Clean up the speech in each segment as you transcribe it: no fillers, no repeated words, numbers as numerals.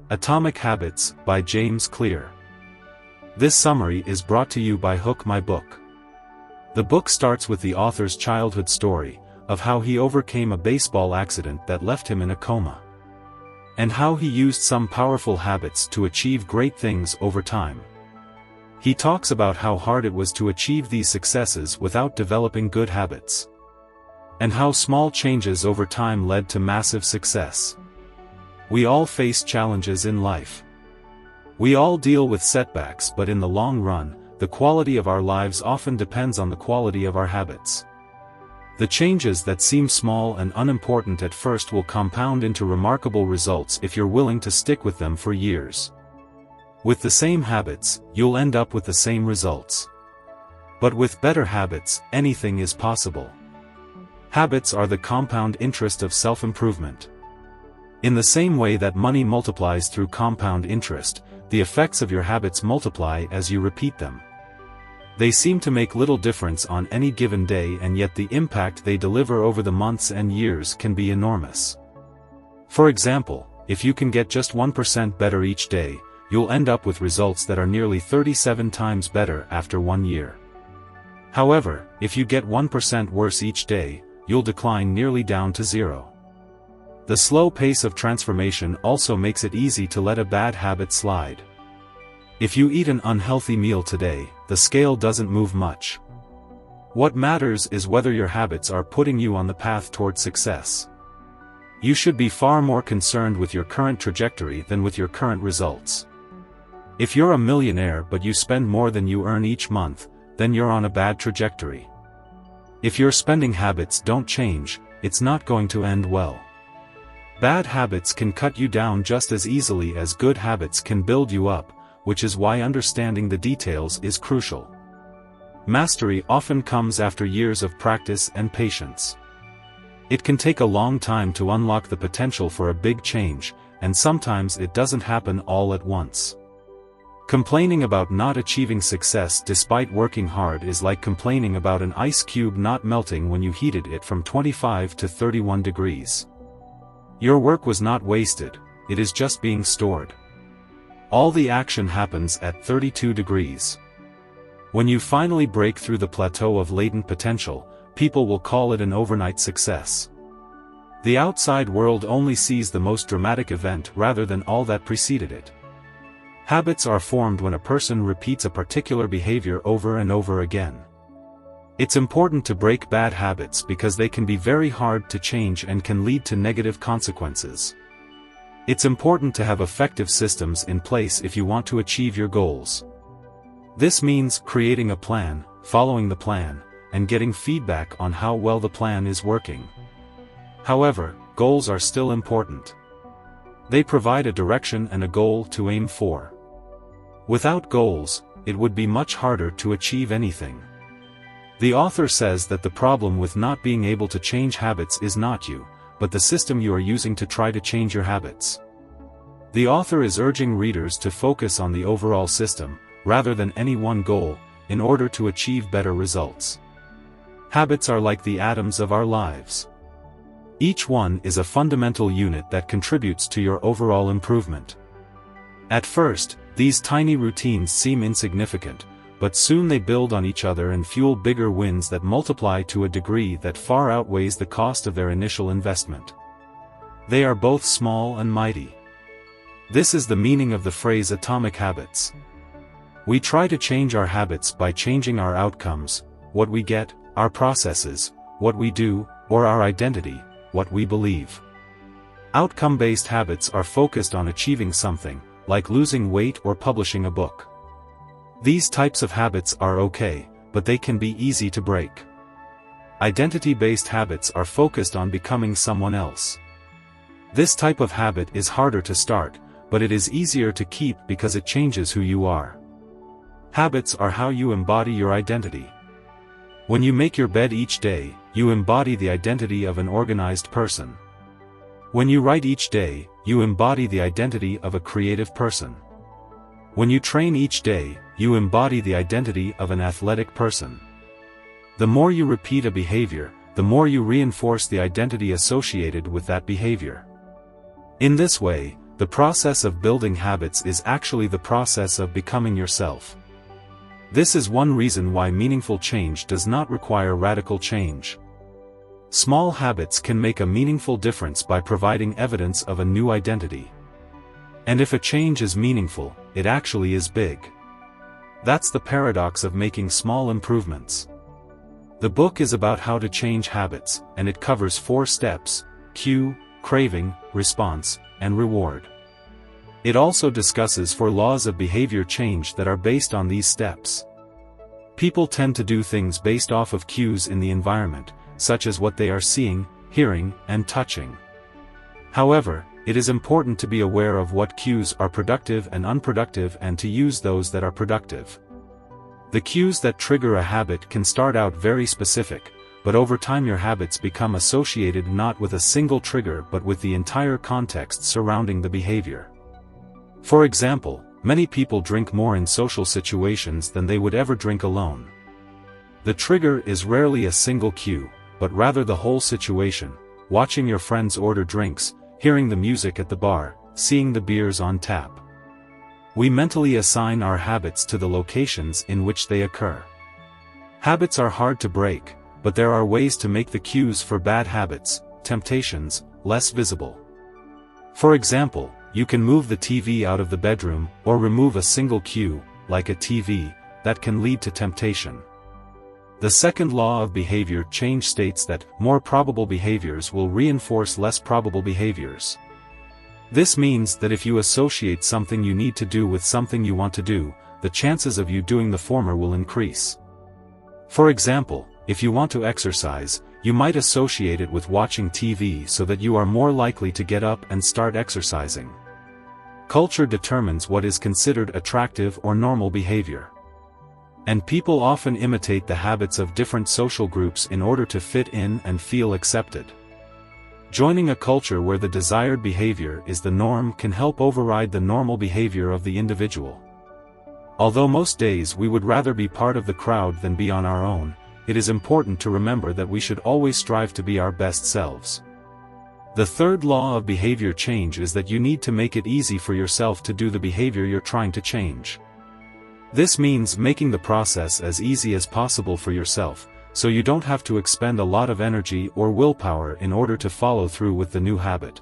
Atomic Habits by James Clear. This summary is brought to you by Hook My Book. The book starts with the author's childhood story, of how he overcame a baseball accident that left him in a coma, and how he used some powerful habits to achieve great things over time. He talks about how hard it was to achieve these successes without developing good habits, and how small changes over time led to massive success. We all face challenges in life. We all deal with setbacks, but in the long run, the quality of our lives often depends on the quality of our habits. The changes that seem small and unimportant at first will compound into remarkable results if you're willing to stick with them for years. With the same habits, you'll end up with the same results. But with better habits, anything is possible. Habits are the compound interest of self-improvement. In the same way that money multiplies through compound interest, the effects of your habits multiply as you repeat them. They seem to make little difference on any given day, and yet the impact they deliver over the months and years can be enormous. For example, if you can get just 1% better each day, you'll end up with results that are nearly 37 times better after 1 year. However, if you get 1% worse each day, you'll decline nearly down to zero. The slow pace of transformation also makes it easy to let a bad habit slide. If you eat an unhealthy meal today, the scale doesn't move much. What matters is whether your habits are putting you on the path toward success. You should be far more concerned with your current trajectory than with your current results. If you're a millionaire but you spend more than you earn each month, then you're on a bad trajectory. If your spending habits don't change, it's not going to end well. Bad habits can cut you down just as easily as good habits can build you up, which is why understanding the details is crucial. Mastery often comes after years of practice and patience. It can take a long time to unlock the potential for a big change, and sometimes it doesn't happen all at once. Complaining about not achieving success despite working hard is like complaining about an ice cube not melting when you heated it from 25 to 31 degrees. Your work was not wasted, it is just being stored. All the action happens at 32 degrees. When you finally break through the plateau of latent potential, people will call it an overnight success. The outside world only sees the most dramatic event rather than all that preceded it. Habits are formed when a person repeats a particular behavior over and over again. It's important to break bad habits because they can be very hard to change and can lead to negative consequences. It's important to have effective systems in place if you want to achieve your goals. This means creating a plan, following the plan, and getting feedback on how well the plan is working. However, goals are still important. They provide a direction and a goal to aim for. Without goals, it would be much harder to achieve anything. The author says that the problem with not being able to change habits is not you, but the system you are using to try to change your habits. The author is urging readers to focus on the overall system, rather than any one goal, in order to achieve better results. Habits are like the atoms of our lives. Each one is a fundamental unit that contributes to your overall improvement. At first, these tiny routines seem insignificant, but soon they build on each other and fuel bigger wins that multiply to a degree that far outweighs the cost of their initial investment. They are both small and mighty. This is the meaning of the phrase atomic habits. We try to change our habits by changing our outcomes, what we get, our processes, what we do, or our identity, what we believe. Outcome-based habits are focused on achieving something, like losing weight or publishing a book. These types of habits are okay, but they can be easy to break. Identity-based habits are focused on becoming someone else. This type of habit is harder to start, but it is easier to keep because it changes who you are. Habits are how you embody your identity. When you make your bed each day, you embody the identity of an organized person. When you write each day, you embody the identity of a creative person. When you train each day, you embody the identity of an athletic person. The more you repeat a behavior, the more you reinforce the identity associated with that behavior. In this way, the process of building habits is actually the process of becoming yourself. This is one reason why meaningful change does not require radical change. Small habits can make a meaningful difference by providing evidence of a new identity. And if a change is meaningful, it actually is big. That's the paradox of making small improvements. The book is about how to change habits, and it covers 4 steps: cue, craving, response, and reward. It also discusses 4 laws of behavior change that are based on these steps. People tend to do things based off of cues in the environment, such as what they are seeing, hearing, and touching. However, it is important to be aware of what cues are productive and unproductive and to use those that are productive. The cues that trigger a habit can start out very specific, but over time your habits become associated not with a single trigger but with the entire context surrounding the behavior. For example, many people drink more in social situations than they would ever drink alone. The trigger is rarely a single cue, but rather the whole situation: watching your friends order drinks, hearing the music at the bar, seeing the beers on tap. We mentally assign our habits to the locations in which they occur. Habits are hard to break, but there are ways to make the cues for bad habits, temptations, less visible. For example, you can move the TV out of the bedroom, or remove a single cue, like a TV, that can lead to temptation. The second law of behavior change states that more probable behaviors will reinforce less probable behaviors. This means that if you associate something you need to do with something you want to do, the chances of you doing the former will increase. For example, if you want to exercise, you might associate it with watching TV so that you are more likely to get up and start exercising. Culture determines what is considered attractive or normal behavior. And people often imitate the habits of different social groups in order to fit in and feel accepted. Joining a culture where the desired behavior is the norm can help override the normal behavior of the individual. Although most days we would rather be part of the crowd than be on our own, it is important to remember that we should always strive to be our best selves. The third law of behavior change is that you need to make it easy for yourself to do the behavior you're trying to change. This means making the process as easy as possible for yourself, so you don't have to expend a lot of energy or willpower in order to follow through with the new habit.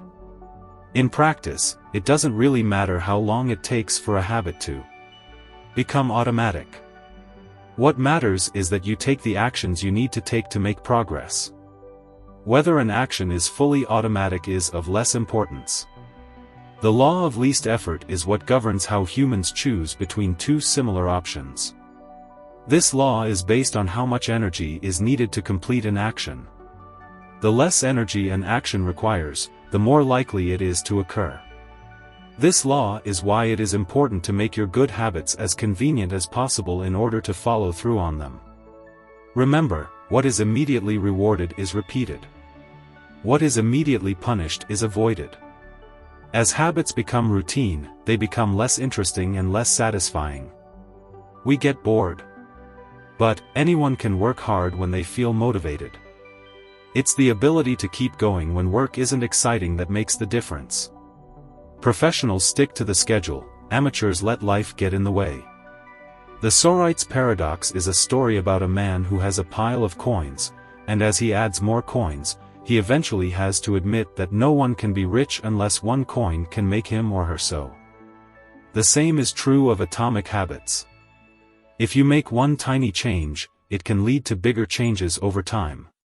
In practice, it doesn't really matter how long it takes for a habit to become automatic. What matters is that you take the actions you need to take to make progress. Whether an action is fully automatic is of less importance. The law of least effort is what governs how humans choose between 2 similar options. This law is based on how much energy is needed to complete an action. The less energy an action requires, the more likely it is to occur. This law is why it is important to make your good habits as convenient as possible in order to follow through on them. Remember, what is immediately rewarded is repeated. What is immediately punished is avoided. As habits become routine, they become less interesting and less satisfying. We get bored. But anyone can work hard when they feel motivated. It's the ability to keep going when work isn't exciting that makes the difference. Professionals stick to the schedule, amateurs let life get in the way. The Sorite's paradox is a story about a man who has a pile of coins, and as he adds more coins, he eventually has to admit that no one can be rich unless one coin can make him or her so. The same is true of atomic habits. If you make one tiny change, it can lead to bigger changes over time.